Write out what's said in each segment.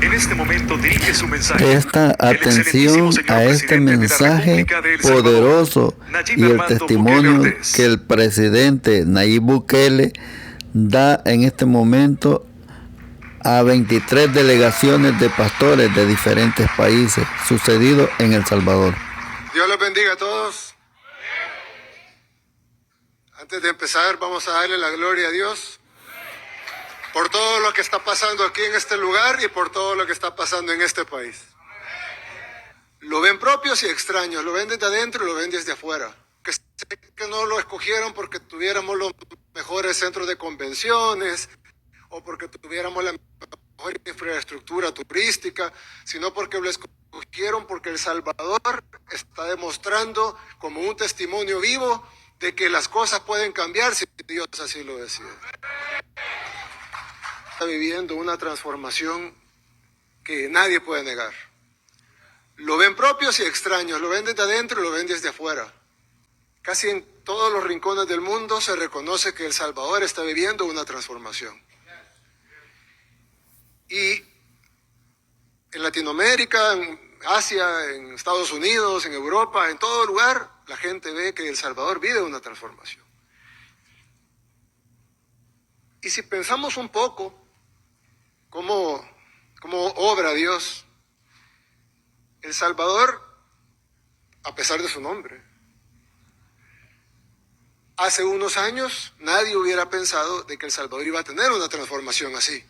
En este momento dirige su mensaje. Presta atención a este mensaje poderoso y el testimonio que el presidente Nayib Bukele da en este momento a 23 delegaciones de pastores de diferentes países, sucedido en El Salvador. Dios los bendiga a todos. Antes de empezar, vamos a darle la gloria a Dios por todo lo que está pasando aquí en este lugar y por todo lo que está pasando en este país. Lo ven propios y extraños, lo ven desde adentro y lo ven desde afuera. Que sé que no lo escogieron porque tuviéramos los mejores centros de convenciones o porque tuviéramos la mejor infraestructura turística, sino porque lo escogieron porque El Salvador está demostrando como un testimonio vivo de que las cosas pueden cambiar si Dios así lo decide. Está viviendo una transformación que nadie puede negar. Lo ven propios y extraños, lo ven desde adentro y lo ven desde afuera. Casi en todos los rincones del mundo se reconoce que El Salvador está viviendo una transformación. Y en Latinoamérica, en Asia, en Estados Unidos, en Europa, en todo lugar, la gente ve que El Salvador vive una transformación. Y si pensamos un poco cómo obra Dios, El Salvador, a pesar de su nombre, hace unos años nadie hubiera pensado de que El Salvador iba a tener una transformación así.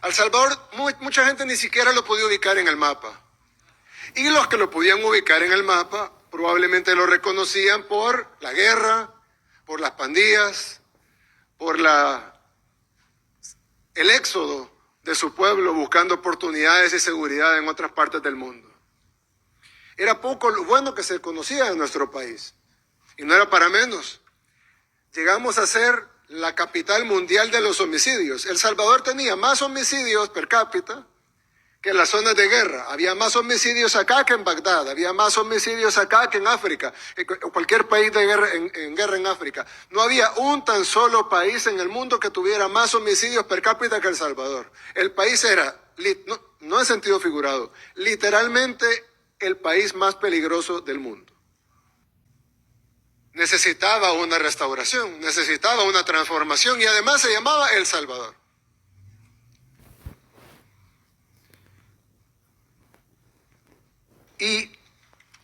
El Salvador, mucha gente ni siquiera lo podía ubicar en el mapa. Y los que lo podían ubicar en el mapa probablemente lo reconocían por la guerra, por las pandillas, por el éxodo de su pueblo buscando oportunidades y seguridad en otras partes del mundo. Era poco lo bueno que se conocía en nuestro país. Y no era para menos. Llegamos a ser la capital mundial de los homicidios. El Salvador tenía más homicidios per cápita que en las zonas de guerra. Había más homicidios acá que en Bagdad. Había más homicidios acá que en África. En cualquier país de guerra, en guerra en África. No había un tan solo país en el mundo que tuviera más homicidios per cápita que El Salvador. El país era, no en sentido figurado, literalmente el país más peligroso del mundo. Necesitaba una restauración, necesitaba una transformación y además se llamaba El Salvador. Y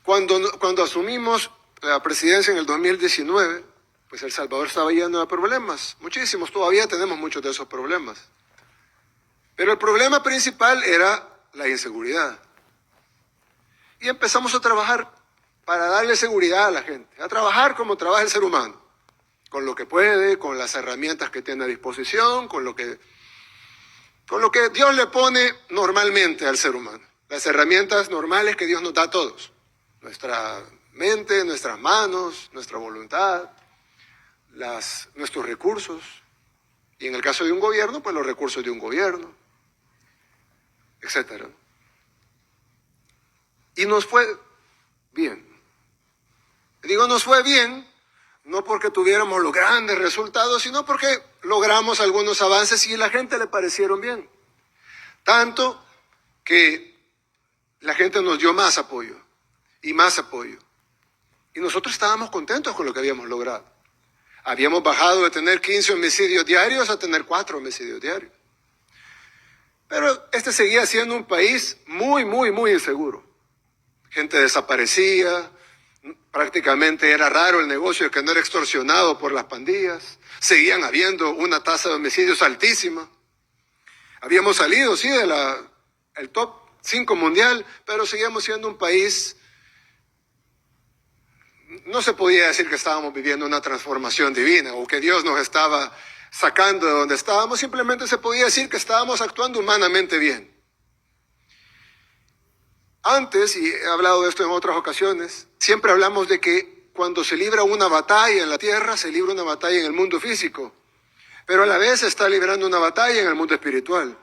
cuando asumimos la presidencia en el 2019, pues El Salvador estaba lleno de problemas, muchísimos, todavía tenemos muchos de esos problemas. Pero el problema principal era la inseguridad. Y empezamos a trabajar para darle seguridad a la gente, a trabajar como trabaja el ser humano, con lo que puede, con las herramientas que tiene a disposición, con lo que Dios le pone normalmente al ser humano. Las herramientas normales que Dios nos da a todos. Nuestra mente, nuestras manos, nuestra voluntad, nuestros recursos. Y en el caso de un gobierno, pues los recursos de un gobierno, etc. Y nos fue bien. Digo, nos fue bien, no porque tuviéramos los grandes resultados, sino porque logramos algunos avances y a la gente le parecieron bien. Tanto que la gente nos dio más apoyo y más apoyo. Y nosotros estábamos contentos con lo que habíamos logrado. Habíamos bajado de tener 15 homicidios diarios a tener 4 homicidios diarios. Pero este seguía siendo un país muy, muy, muy inseguro. Gente desaparecía. Prácticamente era raro el negocio que no era extorsionado por las pandillas. Seguían habiendo una tasa de homicidios altísima. Habíamos salido, sí, el top 5 mundial, pero seguíamos siendo un país. No se podía decir que estábamos viviendo una transformación divina o que Dios nos estaba sacando de donde estábamos. Simplemente se podía decir que estábamos actuando humanamente bien. Antes, y he hablado de esto en otras ocasiones, siempre hablamos de que cuando se libra una batalla en la tierra, se libra una batalla en el mundo físico, pero a la vez se está librando una batalla en el mundo espiritual.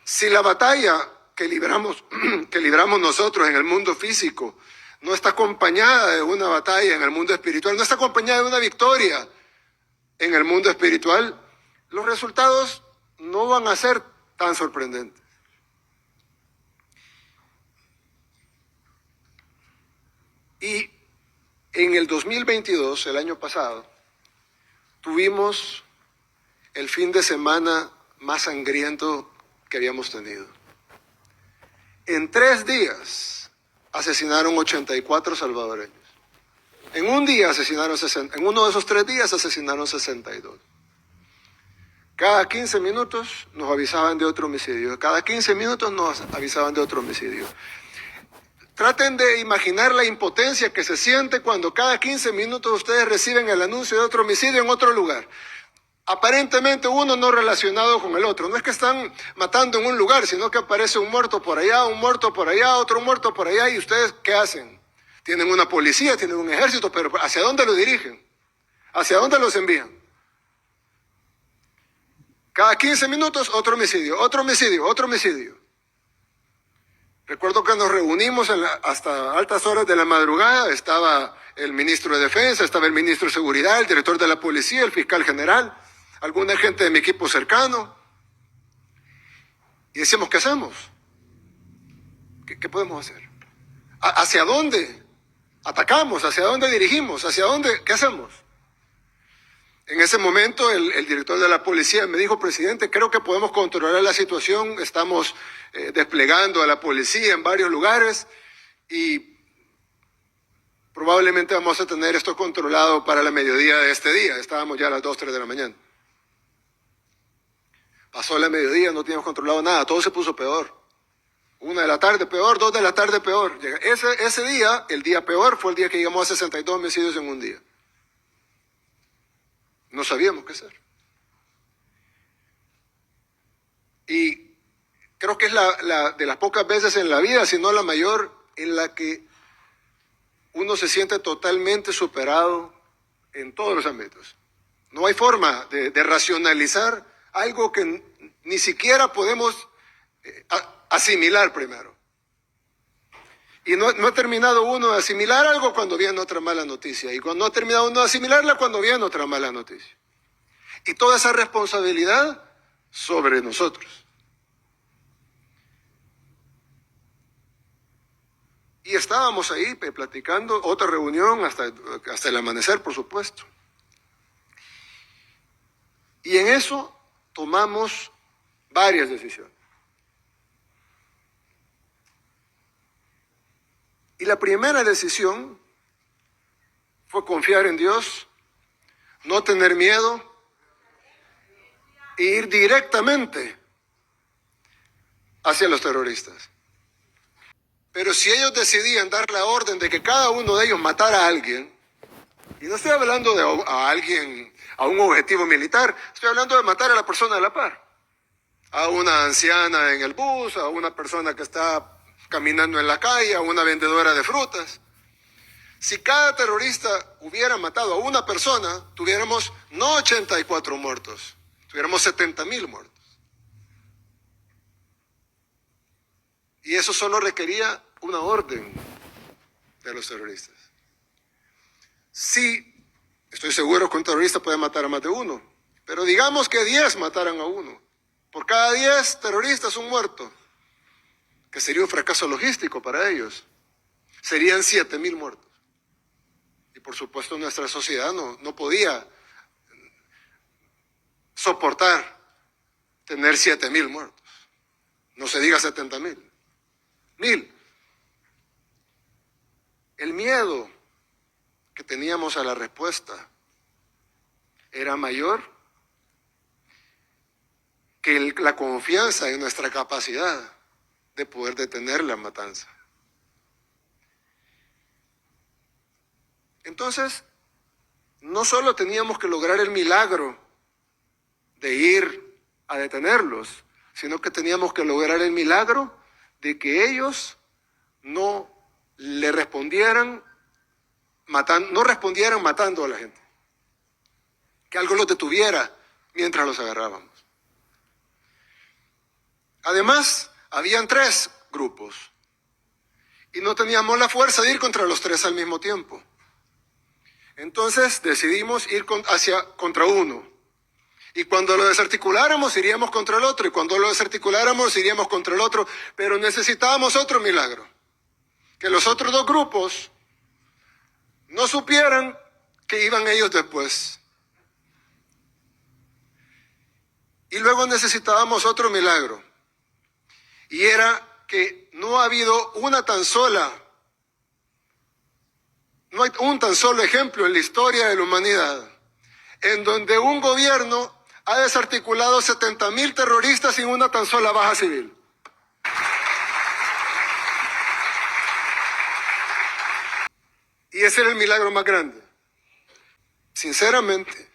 Si la batalla que libramos nosotros en el mundo físico no está acompañada de una batalla en el mundo espiritual, no está acompañada de una victoria en el mundo espiritual, los resultados no van a ser tan sorprendentes. Y en el 2022, el año pasado, tuvimos el fin de semana más sangriento que habíamos tenido. En 3 días asesinaron 84 salvadoreños. En un día asesinaron 60, en uno de esos 3 días asesinaron 62. Cada 15 minutos nos avisaban de otro homicidio. Cada 15 minutos nos avisaban de otro homicidio. Traten de imaginar la impotencia que se siente cuando cada 15 minutos ustedes reciben el anuncio de otro homicidio en otro lugar. Aparentemente uno no relacionado con el otro. No es que están matando en un lugar, sino que aparece un muerto por allá, un muerto por allá, otro muerto por allá. ¿Y ustedes qué hacen? Tienen una policía, tienen un ejército, pero ¿hacia dónde lo dirigen? ¿Hacia dónde los envían? Cada 15 minutos otro homicidio, otro homicidio, otro homicidio. Recuerdo que nos reunimos hasta altas horas de la madrugada. Estaba el ministro de Defensa, estaba el ministro de Seguridad, el director de la policía, el fiscal general, alguna gente de mi equipo cercano. Y decíamos, ¿qué hacemos? ¿Qué podemos hacer? ¿Hacia dónde atacamos? ¿Hacia dónde dirigimos? ¿Hacia dónde? ¿Qué hacemos? En ese momento el director de la policía me dijo, presidente, creo que podemos controlar la situación, estamos desplegando a la policía en varios lugares y probablemente vamos a tener esto controlado para la mediodía de este día. Estábamos ya a las 2, 3 de la mañana. Pasó la mediodía, no teníamos controlado nada, todo se puso peor. 1 de la tarde peor, 2 de la tarde peor. Ese día, el día peor, fue el día que llegamos a 62 homicidios en un día. No sabíamos qué hacer. Y creo que es de las pocas veces en la vida, si no la mayor, en la que uno se siente totalmente superado en todos los ámbitos. No hay forma de racionalizar algo que ni siquiera podemos asimilar primero. Y no ha terminado uno de asimilar algo cuando viene otra mala noticia. Y cuando no ha terminado uno de asimilarla cuando viene otra mala noticia. Y toda esa responsabilidad sobre nosotros. Y estábamos ahí platicando, otra reunión hasta el amanecer, por supuesto. Y en eso tomamos varias decisiones. Y la primera decisión fue confiar en Dios, no tener miedo e ir directamente hacia los terroristas. Pero si ellos decidían dar la orden de que cada uno de ellos matara a alguien, y no estoy hablando de a alguien, a un objetivo militar, estoy hablando de matar a la persona de la par, a una anciana en el bus, a una persona que está caminando en la calle, a una vendedora de frutas. Si cada terrorista hubiera matado a una persona, tuviéramos no 84 muertos, tuviéramos 70,000 muertos. Y eso solo requería una orden de los terroristas. Sí, estoy seguro que un terrorista puede matar a más de uno, pero digamos que 10 mataran a uno. Por cada 10 terroristas, un muerto, que sería un fracaso logístico para ellos. Serían 7,000 muertos. Y por supuesto nuestra sociedad no podía soportar tener 7,000 muertos. No se diga 70,000. 1,000. El miedo que teníamos a la respuesta era mayor que la confianza en nuestra capacidad de poder detener la matanza. Entonces, no solo teníamos que lograr el milagro de ir a detenerlos, sino que teníamos que lograr el milagro de que ellos no le respondieran matando a la gente. Que algo los detuviera mientras los agarrábamos. Además, habían 3 grupos y no teníamos la fuerza de ir contra los 3 al mismo tiempo. Entonces decidimos ir contra uno. Y cuando lo desarticuláramos, iríamos contra el otro. Y cuando lo desarticuláramos, iríamos contra el otro. Pero necesitábamos otro milagro. Que los otros 2 grupos no supieran que iban ellos después. Y luego necesitábamos otro milagro. Y era que no ha habido no hay un tan solo ejemplo en la historia de la humanidad en donde un gobierno ha desarticulado 70,000 terroristas sin una tan sola baja civil. Y ese era el milagro más grande. Sinceramente,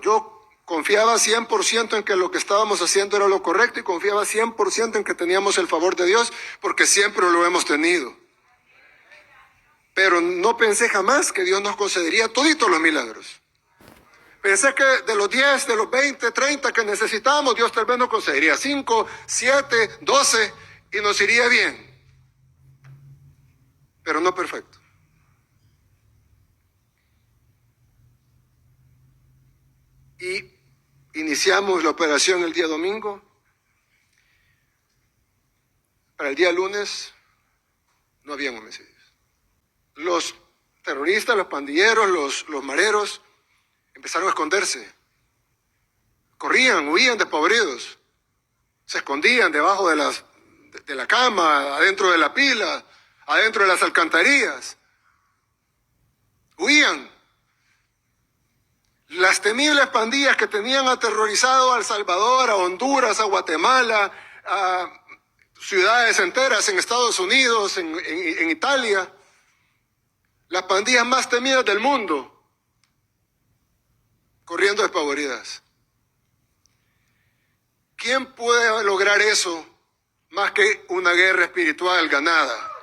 yo confiaba 100% en que lo que estábamos haciendo era lo correcto y confiaba 100% en que teníamos el favor de Dios, porque siempre lo hemos tenido. Pero no pensé jamás que Dios nos concedería toditos los milagros. Pensé que de los 10, de los 20, 30 que necesitábamos, Dios tal vez nos concedería 5, 7, 12 y nos iría bien. Pero no perfecto. Y iniciamos la operación el día domingo. Para el día lunes no habían homicidios. Los terroristas, los pandilleros, los mareros empezaron a esconderse. Corrían, huían despavoridos. Se escondían debajo de la cama, adentro de la pila, adentro de las alcantarillas. Huían. Las temibles pandillas que tenían aterrorizado a El Salvador, a Honduras, a Guatemala, a ciudades enteras en Estados Unidos, en Italia, las pandillas más temidas del mundo, corriendo despavoridas. ¿Quién puede lograr eso más que una guerra espiritual ganada?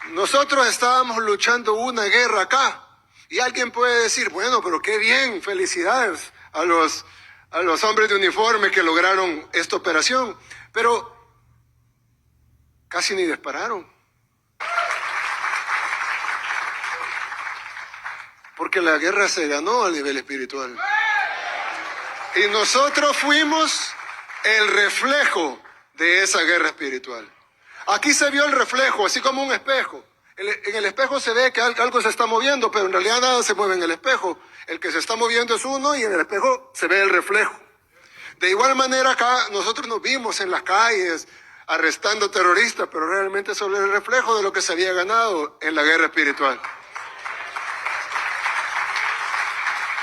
Nosotros estábamos luchando una guerra acá y alguien puede decir, bueno, pero qué bien, felicidades a los hombres de uniforme que lograron esta operación, pero casi ni dispararon. Porque la guerra se ganó a nivel espiritual. Y nosotros fuimos el reflejo de esa guerra espiritual. Aquí se vio el reflejo, así como un espejo. En el espejo se ve que algo se está moviendo, pero en realidad nada se mueve en el espejo. El que se está moviendo es uno y en el espejo se ve el reflejo. De igual manera acá nosotros nos vimos en las calles arrestando terroristas, pero realmente solo el reflejo de lo que se había ganado en la guerra espiritual.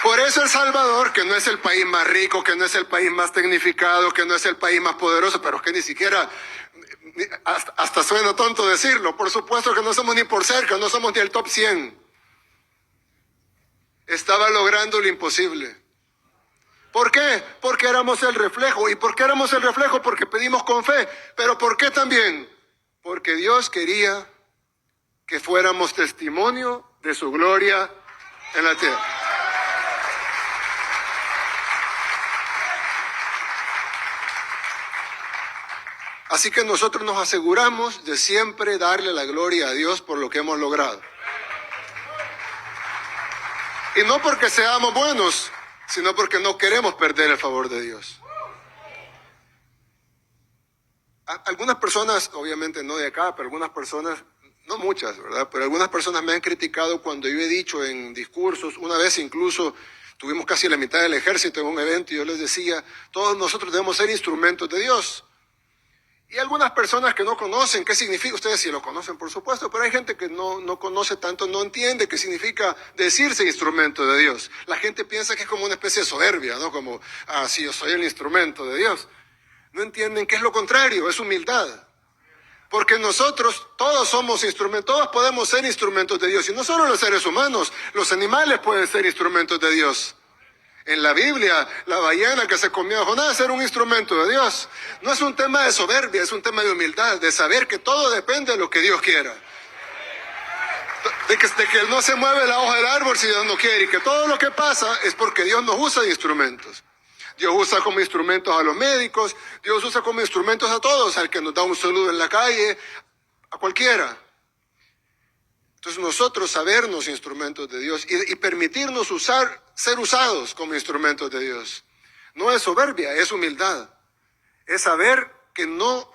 Por eso El Salvador, que no es el país más rico, que no es el país más tecnificado, que no es el país más poderoso, pero que ni siquiera, hasta suena tonto decirlo, por supuesto que no somos ni por cerca, no somos ni el top 100. Estaba logrando lo imposible. ¿Por qué? Porque éramos el reflejo. ¿Y por qué éramos el reflejo? Porque pedimos con fe. ¿Pero por qué también? Porque Dios quería que fuéramos testimonio de su gloria en la tierra. Así que nosotros nos aseguramos de siempre darle la gloria a Dios por lo que hemos logrado. Y no porque seamos buenos, sino porque no queremos perder el favor de Dios. Algunas personas, obviamente no de acá, pero algunas personas, no muchas, ¿verdad? Pero algunas personas me han criticado cuando yo he dicho en discursos, una vez incluso tuvimos casi la mitad del ejército en un evento y yo les decía, todos nosotros debemos ser instrumentos de Dios. Y algunas personas que no conocen qué significa, ustedes sí lo conocen por supuesto, pero hay gente que no conoce tanto, no entiende qué significa decirse instrumento de Dios. La gente piensa que es como una especie de soberbia, ¿no? Como, sí, yo soy el instrumento de Dios. No entienden que es lo contrario, es humildad. Porque nosotros todos somos instrumentos, todos podemos ser instrumentos de Dios. Y no solo los seres humanos, los animales pueden ser instrumentos de Dios. En la Biblia, la ballena que se comió a Jonás era un instrumento de Dios. No es un tema de soberbia, es un tema de humildad, de saber que todo depende de lo que Dios quiera. De que no se mueve la hoja del árbol si Dios no quiere, y que todo lo que pasa es porque Dios nos usa de instrumentos. Dios usa como instrumentos a los médicos, Dios usa como instrumentos a todos, al que nos da un saludo en la calle, a cualquiera. Entonces nosotros sabernos instrumentos de Dios y permitirnos ser usados como instrumentos de Dios. No es soberbia, es humildad. es saber que no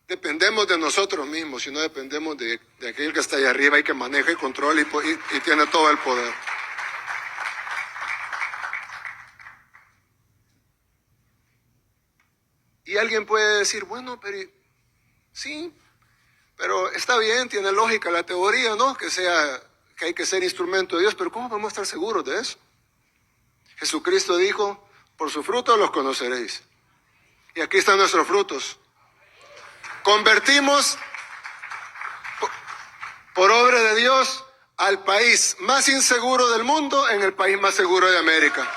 dependemos de nosotros mismos, sino dependemos de aquel que está allá arriba y que maneja y controla y tiene todo el poder. Y alguien puede decir, bueno, pero sí, pero está bien, tiene lógica la teoría, ¿no? Que hay que ser instrumento de Dios, pero ¿cómo podemos estar seguros de eso? Jesucristo dijo, por sus frutos los conoceréis. Y aquí están nuestros frutos. Convertimos, por obra de Dios, al país más inseguro del mundo en el país más seguro de América.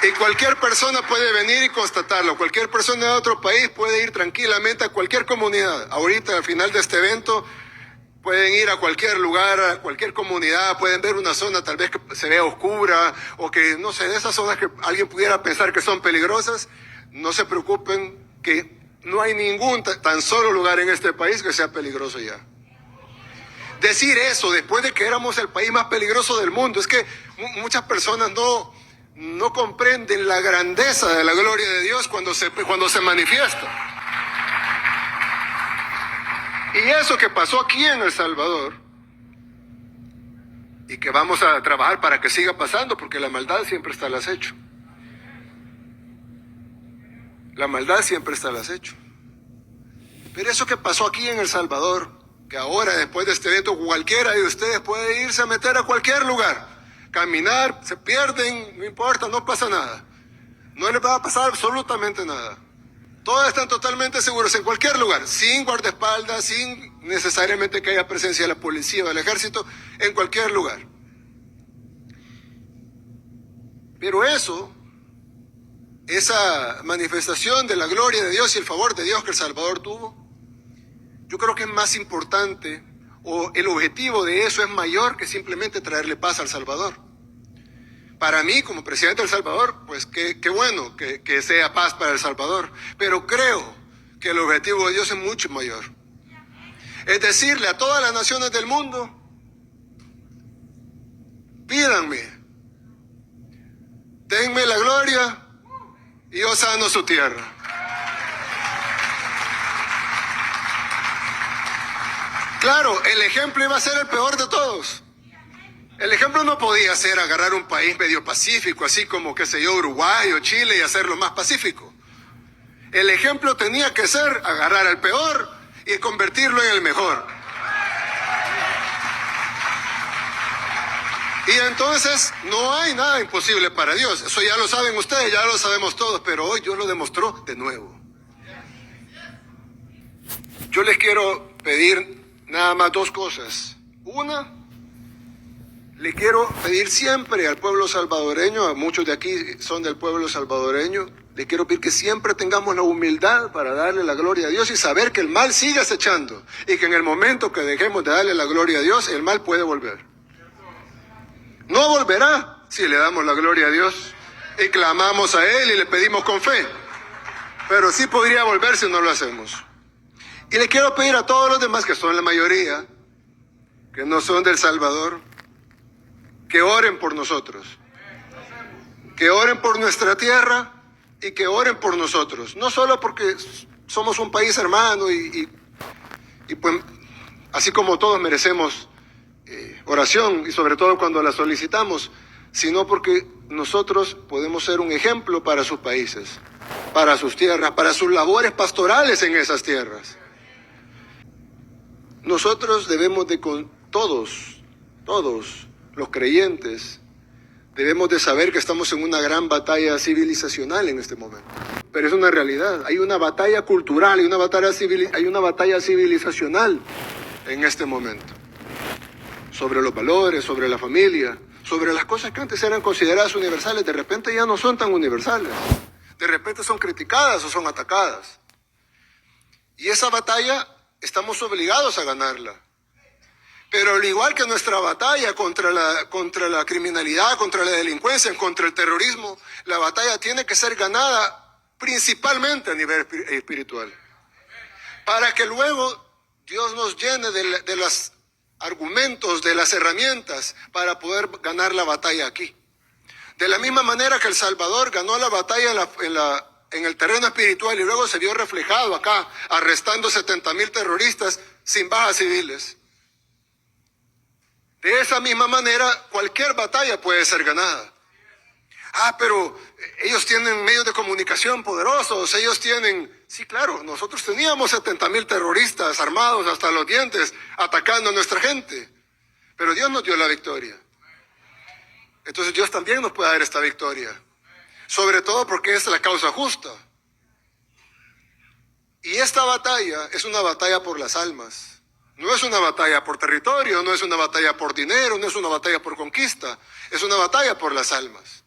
Y cualquier persona puede venir y constatarlo. Cualquier persona de otro país puede ir tranquilamente a cualquier comunidad. Ahorita, al final de este evento, pueden ir a cualquier lugar, a cualquier comunidad, pueden ver una zona tal vez que se vea oscura o que, no sé, de esas zonas que alguien pudiera pensar que son peligrosas. No se preocupen que no hay ningún tan solo lugar en este país que sea peligroso ya. Decir eso después de que éramos el país más peligroso del mundo, es que muchas personas no comprenden la grandeza de la gloria de Dios cuando se manifiesta. Y eso que pasó aquí en El Salvador, y que vamos a trabajar para que siga pasando, porque la maldad siempre está al acecho. La maldad siempre está al acecho. Pero eso que pasó aquí en El Salvador, que ahora después de este evento cualquiera de ustedes puede irse a meter a cualquier lugar, caminar, se pierden, no importa, no pasa nada. No les va a pasar absolutamente nada. Todos están totalmente seguros en cualquier lugar, sin guardaespaldas, sin necesariamente que haya presencia de la policía o del ejército, en cualquier lugar. Pero esa manifestación de la gloria de Dios y el favor de Dios que El Salvador tuvo, yo creo que es más importante, o el objetivo de eso es mayor que simplemente traerle paz al Salvador. Para mí, como presidente de El Salvador, pues qué bueno que sea paz para El Salvador. Pero creo que el objetivo de Dios es mucho mayor. Es decirle a todas las naciones del mundo, pídanme, denme la gloria y yo sano su tierra. Claro, el ejemplo iba a ser el peor de todos. El ejemplo no podía ser agarrar un país medio pacífico, así como, qué sé yo, Uruguay o Chile, y hacerlo más pacífico. El ejemplo tenía que ser agarrar al peor y convertirlo en el mejor. Y entonces no hay nada imposible para Dios. Eso ya lo saben ustedes, ya lo sabemos todos, pero hoy Dios lo demostró de nuevo. Yo les quiero pedir nada más dos cosas. Una, le quiero pedir siempre al pueblo salvadoreño, a muchos de aquí son del pueblo salvadoreño, le quiero pedir que siempre tengamos la humildad para darle la gloria a Dios y saber que el mal sigue acechando y que en el momento que dejemos de darle la gloria a Dios, el mal puede volver. No volverá si le damos la gloria a Dios y clamamos a Él y le pedimos con fe, pero sí podría volver si no lo hacemos. Y le quiero pedir a todos los demás, que son la mayoría, que no son del Salvador, que oren por nosotros, que oren por nuestra tierra y que oren por nosotros. No solo porque somos un país hermano y pues así como todos merecemos oración y sobre todo cuando la solicitamos, sino porque nosotros podemos ser un ejemplo para sus países, para sus tierras, para sus labores pastorales en esas tierras. Nosotros debemos de con todos los creyentes, debemos de saber que estamos en una gran batalla civilizacional en este momento. Pero es una realidad, hay una batalla cultural, hay una batalla civilizacional en este momento. Sobre los valores, sobre la familia, sobre las cosas que antes eran consideradas universales, de repente ya no son tan universales. De repente son criticadas o son atacadas. Y esa batalla estamos obligados a ganarla. Pero al igual que nuestra batalla contra la criminalidad, contra la delincuencia, contra el terrorismo, la batalla tiene que ser ganada principalmente a nivel espiritual. Para que luego Dios nos llene de los argumentos, de las herramientas para poder ganar la batalla aquí. De la misma manera que El Salvador ganó la batalla en el terreno espiritual y luego se vio reflejado acá, arrestando 70,000 terroristas sin bajas civiles. De esa misma manera, cualquier batalla puede ser ganada. Pero ellos tienen medios de comunicación poderosos, ellos tienen... Sí, claro, nosotros teníamos 70,000 terroristas armados hasta los dientes atacando a nuestra gente, pero Dios nos dio la victoria. Entonces Dios también nos puede dar esta victoria, sobre todo porque es la causa justa. Y esta batalla es una batalla por las almas. No es una batalla por territorio, no es una batalla por dinero, no es una batalla por conquista, es una batalla por las almas.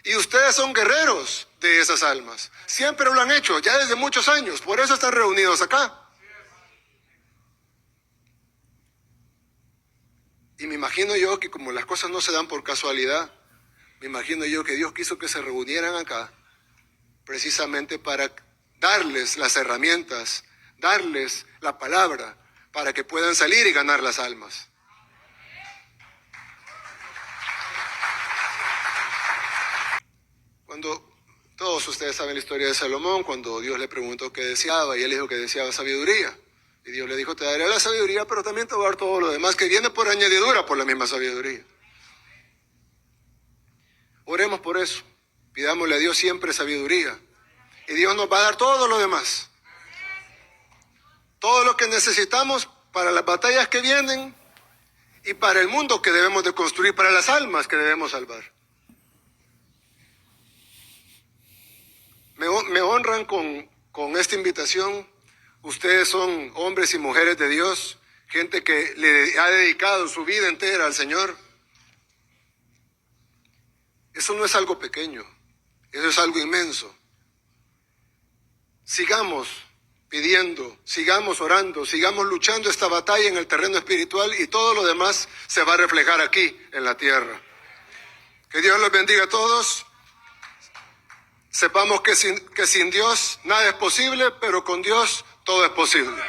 Y ustedes son guerreros de esas almas. Siempre lo han hecho, ya desde muchos años. Por eso están reunidos acá. Y me imagino yo que como las cosas no se dan por casualidad, me imagino yo que Dios quiso que se reunieran acá precisamente para darles las herramientas, darles la palabra, para que puedan salir y ganar las almas. Cuando todos ustedes saben la historia de Salomón, cuando Dios le preguntó qué deseaba, y él dijo que deseaba sabiduría. Y Dios le dijo, te daré la sabiduría, pero también te voy a dar todo lo demás que viene por añadidura por la misma sabiduría. Oremos por eso. Pidámosle a Dios siempre sabiduría. Y Dios nos va a dar todo lo demás. Todo lo que necesitamos para las batallas que vienen y para el mundo que debemos de construir, para las almas que debemos salvar. Me honran con esta invitación. Ustedes son hombres y mujeres de Dios, gente que le ha dedicado su vida entera al Señor. Eso no es algo pequeño, eso es algo inmenso. Sigamos pidiendo, sigamos orando, sigamos luchando esta batalla en el terreno espiritual y todo lo demás se va a reflejar aquí en la tierra. Que Dios los bendiga a todos. Sepamos que sin Dios nada es posible, pero con Dios todo es posible.